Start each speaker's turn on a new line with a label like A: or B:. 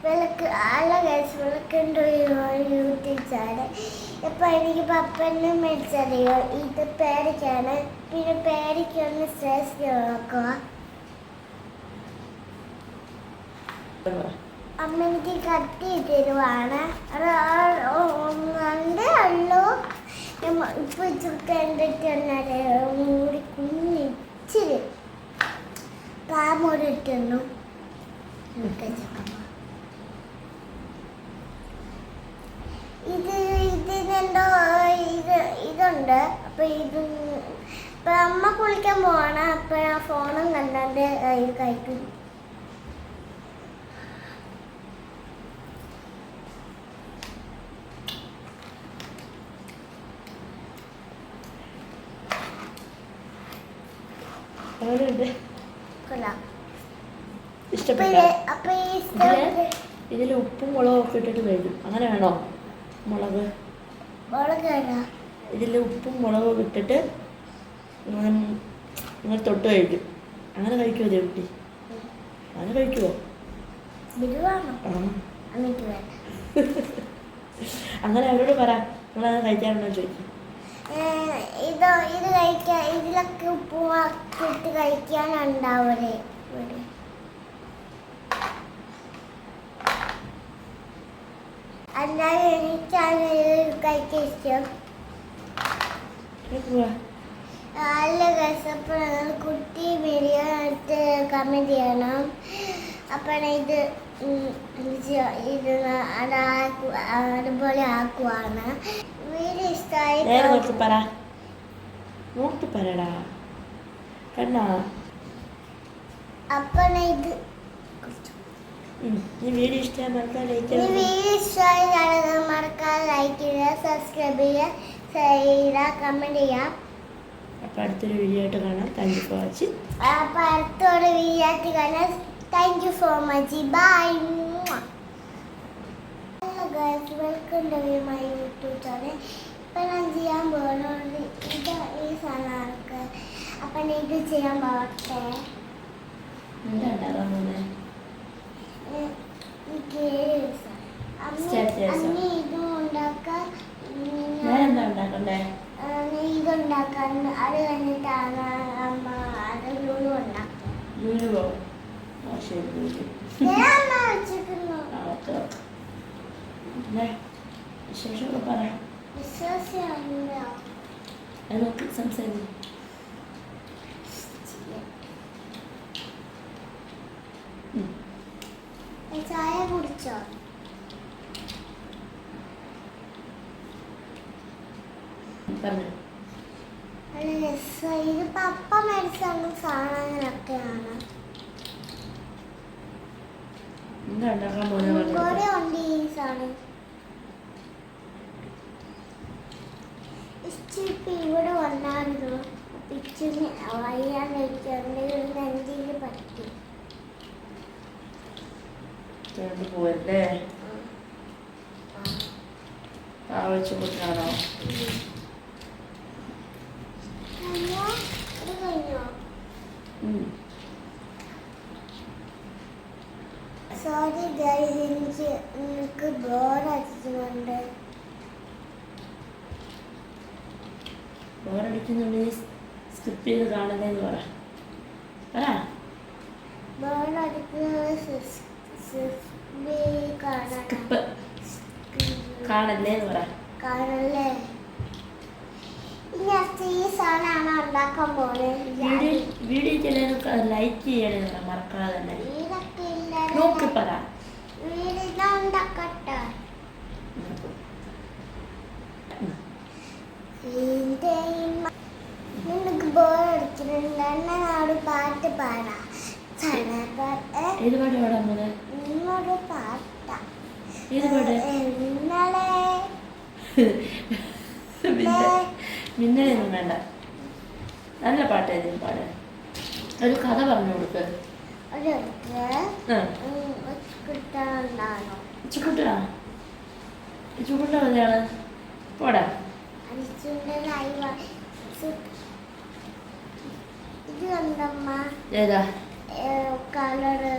A: വിളക്ക് അല്ല guys വിളക്കുണ്ട് YouTube channel. ഇപ്പം എനിക്ക് പപ്പനെ മേടിച്ചറിയോ ഇത് പേടിക്കാണ്. പിന്നെ പേടിക്കൊന്ന് സ്ട്രെസ് നോക്കുക. അമ്മ എനിക്ക് കത്തി തരുവാണ്. ഒന്നേ ഉള്ളൂ. ഇപ്പൊ ചുട്ടെണ്ടിട്ട് മൂടി കുഞ്ഞിച്ചിരി പാമൂടിട്ടു. ഇതിനെന്തോ ഇതുണ്ട്. അപ്പൊ ഇപ്പൊ അമ്മ കുളിക്കാൻ പോവാണ്. അപ്പൊ ആ ഫോണും കണ്ടാണ്ട് ഇത് കഴിക്കും.
B: ഇതിൽ ഉപ്പും മുളകും ഒക്കെ ഇട്ടിട്ട് കഴിക്കും. അങ്ങനെ വേണോ? മുളക് ഇതിൽ ഉപ്പും മുളകും ഇട്ടിട്ട് നിങ്ങൾ തൊട്ട് കഴിക്കും. അങ്ങനെ കഴിക്കുമോ ദേവുട്ടി? അങ്ങനെ കഴിക്കുമോ? അങ്ങനെ അവരോട് പറ, നിങ്ങളങ്ങനെ കഴിക്കാറുണ്ടോ ചോദിക്കും.
A: ഇത് കഴിക്കാൻ ഇതിലൊക്കെ ഉപ്പുമാക്കിട്ട് കഴിക്കാനുണ്ടാവൂലേ? അല്ലാതെ എനിക്കാണ് കഴിക്കാൻ ഇഷ്ടം. നല്ല രസപ്പെടുന്ന കുട്ടി വീഡിയോ എടുത്ത് കമൻറ്റ് ചെയ്യണം. അപ്പം ഇത് അതുപോലെ ആക്കുവാണ്. വീഡിയോ ഇഷ്ടമായി അപ്പം ഇത്
B: വീഡിയോ ഇഷ്ടമായി
A: മറക്കാതെ ലൈക്ക് ചെയ്യുക, സബ്സ്ക്രൈബ് ചെയ്യുക, കമൻറ്റ് ചെയ്യാം.
B: അപ്പോൾ അടുത്തൊരു വീഡിയോ ആയിട്ട് കാണാം. Thank you for watching.
A: അപ്പോൾ അടുത്തൊരു വീഡിയോ ആയിട്ട് കാണാം. Thank you for much. Bye. Hello guys, welcome to my YouTube channel. ഇപ്പം ഞാൻ ചെയ്യാൻ പോകുന്നത് ഈ സാധനങ്ങൾക്ക്. അപ്പം ഇത് ചെയ്യാൻ പോകട്ടെ. ഇതും ഉണ്ടാക്കാൻ ഇതുണ്ടാക്കാറുണ്ട്. അത് കഴിഞ്ഞിട്ടാണ് അമ്മ അത് ലുലു ഉണ്ടാക്കുന്നത്.
B: വിശേഷമൊക്കെ പറയാം. സംസാരിക്കും.
A: ചായ കുടിച്ചോ? ഇത് പപ്പ മേടിച്ച സാധനങ്ങളൊക്കെയാണ്. കുറെ ഉണ്ട് ഈ സാധനം. ഇച്ചിരി ഇവിടെ വന്നായിരുന്നു. ഇച്ചിരി വയ്യാൻ കഴിക്കുന്നുണ്ട്. നെഞ്ചിൽ പറ്റി
B: പോയല്ലേ? ആവശ്യം കൂട്ടാണോ?
A: സോറി ഗൈസ്, എനിക്ക് ബോറടിക്കുന്നുണ്ട്.
B: ബോറടിക്കുന്നുണ്ടെങ്കിൽ സ്കിപ്പ് ചെയ്ത് കാണുന്നതെന്ന് പറ. കാണല്ലേ എന്ന് പറ.
A: കാണല്ലേ. ഈ സാധനമാണ് ഉണ്ടാക്കാൻ പോകുന്നത്.
B: വീഡിയോ ചിലരൊക്കെ ലൈക്ക് ചെയ്യണേ മറക്കാതെ തന്നെ. നോക്കി പറ.
A: വീഡിയോ ഉണ്ടാക്കട്ടെ. നിനക്ക് ബോറടിക്കുന്നുണ്ട്. എന്നോട് പാട്ട് പാടാം.
B: ഏത് പാട്ട് പാടാൻ പോലെ?
A: നിന്നോട് പാട്ടാ.
B: ഏത് പാട്ട്? മിന്നലൊന്നും വേണ്ട. നല്ല പാട്ട് ഏതെങ്കിലും പാട്. ഒരു കഥ പറഞ്ഞു കൊടുക്ക്. ചുക്കുട്ടാ കഥയാണ്. പോടാ.
A: ഇത് കണ്ടമ്മ
B: ഏതാ
A: കളറ്